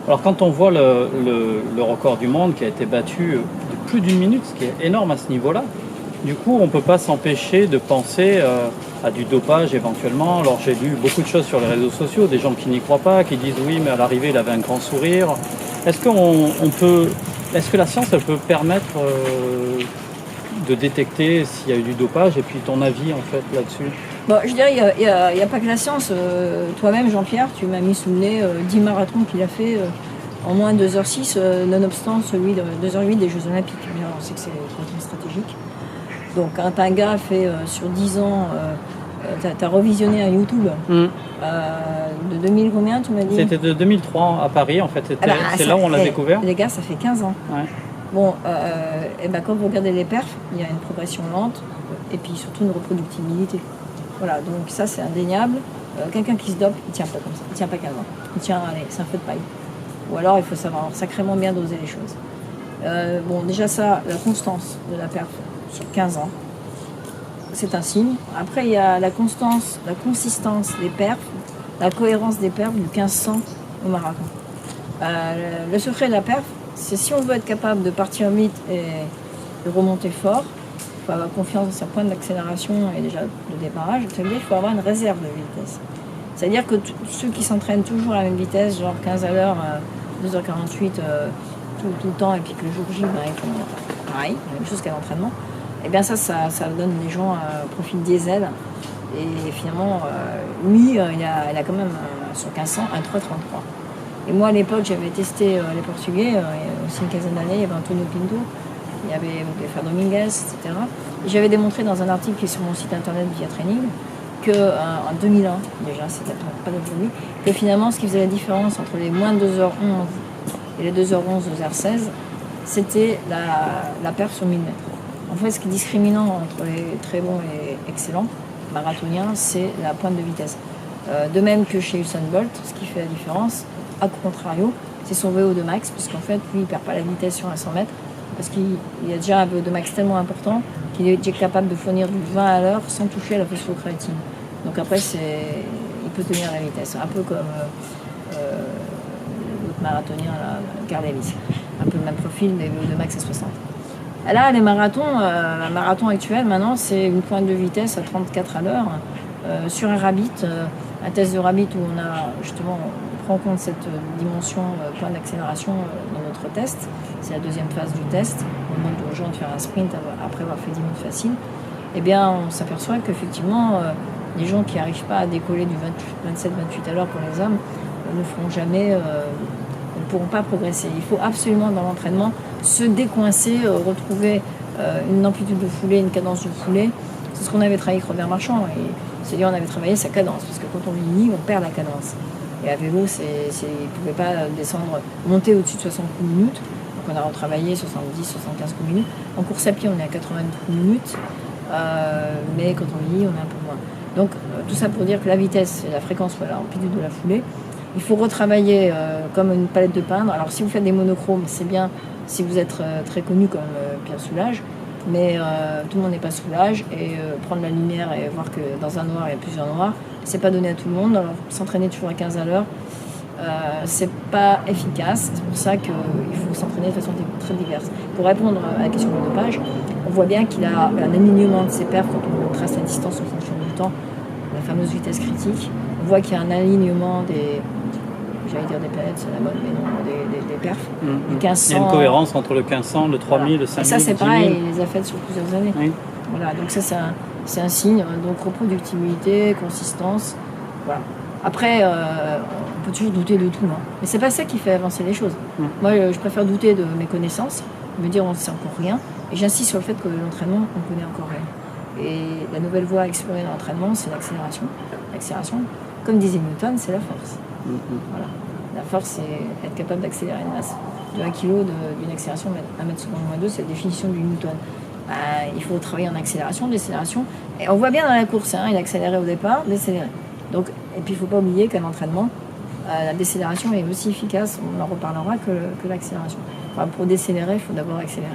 Alors quand on voit le record du monde qui a été battu de plus d'une minute, ce qui est énorme à ce niveau-là, du coup on ne peut pas s'empêcher de penser à du dopage éventuellement. Alors j'ai lu beaucoup de choses sur les réseaux sociaux, des gens qui n'y croient pas, qui disent oui mais à l'arrivée il avait un grand sourire. Est-ce que la science elle peut permettre de détecter s'il y a eu du dopage et puis ton avis en fait là-dessus? Bon, je dirais, il n'y a pas que la science. Toi-même, Jean-Pierre, tu m'as mis sous le nez 10 marathons qu'il a fait en moins de 2h06, nonobstant celui de 2h08 des Jeux Olympiques. Bien, on sait que c'est complètement stratégique. Donc, quand un gars fait sur 10 ans, tu as revisionné un YouTube de 2000 combien, tu m'as dit? C'était de 2003 à Paris, en fait. C'est là où on l'a découvert. Les gars, ça fait 15 ans. Ouais. Bon, quand vous regardez les perfs, il y a une progression lente et puis surtout une reproductibilité. Voilà, donc ça c'est indéniable. Quelqu'un qui se dope, il ne tient pas comme ça, il ne tient pas 15 ans. Il tient, allez, c'est un feu de paille. Ou alors il faut savoir sacrément bien doser les choses. Bon, déjà ça, la constance de la perf sur 15 ans, c'est un signe. Après, il y a la constance, la consistance des perfs, la cohérence des perfs du 1500 au marathon. Le secret de la perf, c'est si on veut être capable de partir vite et de remonter fort, il faut avoir confiance dans ses points d'accélération et déjà de démarrage. Ça veut dire qu'il faut avoir une réserve de vitesse. C'est-à-dire que ceux qui s'entraînent toujours à la même vitesse, genre 15 à l'heure, 2h48 tout le temps, et puis que le jour J, ils font pareil, la même chose qu'à l'entraînement, et bien ça donne des gens profil diesel. Et finalement, lui, il a quand même sur 1500 un 3,33. Et moi, à l'époque, j'avais testé les Portugais, il y a aussi une quinzaine d'années, il y avait Antonio Pinto, il y avait Fer Dominguez, etc. Et j'avais démontré dans un article qui est sur mon site internet Via Training qu'en 2001, déjà, c'était pas d'aujourd'hui, que finalement, ce qui faisait la différence entre les moins de 2h11 et les 2h11, 2h16, c'était la perf sur 1000 mètres. En fait, ce qui est discriminant entre les très bons et excellents marathoniens, c'est la pointe de vitesse. De même que chez Usain Bolt, ce qui fait la différence, à contrario, c'est son VO2 max, puisqu'en fait, lui, il ne perd pas la vitesse sur un 100 mètres, parce qu'il a déjà un VO2 max tellement important qu'il est déjà capable de fournir du 20 à l'heure sans toucher à la phosphocréatine. Donc après, il peut tenir la vitesse, un peu comme l'autre marathonien, Carl Lewis. Un peu le même profil, mais VO2 max à 60. Et là, les marathons, un marathon actuel, maintenant, c'est une pointe de vitesse à 34 à l'heure. Sur un Rabbit, un test de Rabbit où on a justement... On prend en compte cette dimension point d'accélération dans notre test. C'est la deuxième phase du test. On demande aux gens de faire un sprint après avoir fait 10 minutes faciles. Eh bien, on s'aperçoit qu'effectivement, les gens qui n'arrivent pas à décoller du 27-28 à l'heure pour les hommes ne feront jamais, ne pourront pas progresser. Il faut absolument, dans l'entraînement, se décoincer, retrouver une amplitude de foulée, une cadence de foulée. C'est ce qu'on avait travaillé avec Robert Marchand. C'est-à-dire, on avait travaillé sa cadence, parce que quand on vieillit, on perd la cadence. Et à vélo, il ne pouvait pas monter au-dessus de 60 coups minutes. Donc on a retravaillé 70, 75 coups minutes. En course à pied, on est à 80 coups minutes. Mais quand on vieillit, on est un peu moins. Donc tout ça pour dire que la vitesse et la fréquence, voilà, l'amplitude de la foulée. Il faut retravailler comme une palette de peindre. Alors si vous faites des monochromes, c'est bien si vous êtes très connu comme Pierre Soulages. Mais tout le monde n'est pas Soulages. Et prendre la lumière et voir que dans un noir, il y a plusieurs noirs, c'est pas donné à tout le monde. Alors s'entraîner toujours à 15 à l'heure, c'est pas efficace. C'est pour ça qu'il faut s'entraîner de façon très diverse. Pour répondre à la question du dopage, on voit bien qu'il a un alignement de ses perfs quand on trace la distance en fonction du temps, la fameuse vitesse critique. On voit qu'il y a un alignement des planètes, c'est la mode, mais non, des perfs. Du 1500, il y a une cohérence entre le 1500, le 3000, voilà. Le 5000. Et ça, c'est pareil, il les a faites sur plusieurs années. Oui. Voilà, donc ça, c'est un signe. Donc reproductibilité, consistance. Voilà. Après, on peut toujours douter de tout, hein. Mais c'est pas ça qui fait avancer les choses. Moi, je préfère douter de mes connaissances, me dire on ne sait encore rien. Et j'insiste sur le fait que l'entraînement, on ne connaît encore rien. Et la nouvelle voie à explorer dans l'entraînement, c'est l'accélération. L'accélération, comme disait Newton, c'est la force. Voilà. La force, c'est être capable d'accélérer une masse. De 1 kg d'une accélération, 1 mètre seconde moins 2, c'est la définition du Newton. Il faut travailler en accélération, décélération. Et on voit bien dans la course, hein, il accélérait au départ, décéléré. Donc, et puis il ne faut pas oublier qu'à l'entraînement, la décélération est aussi efficace, on en reparlera, que l'accélération. Enfin, pour décélérer, il faut d'abord accélérer.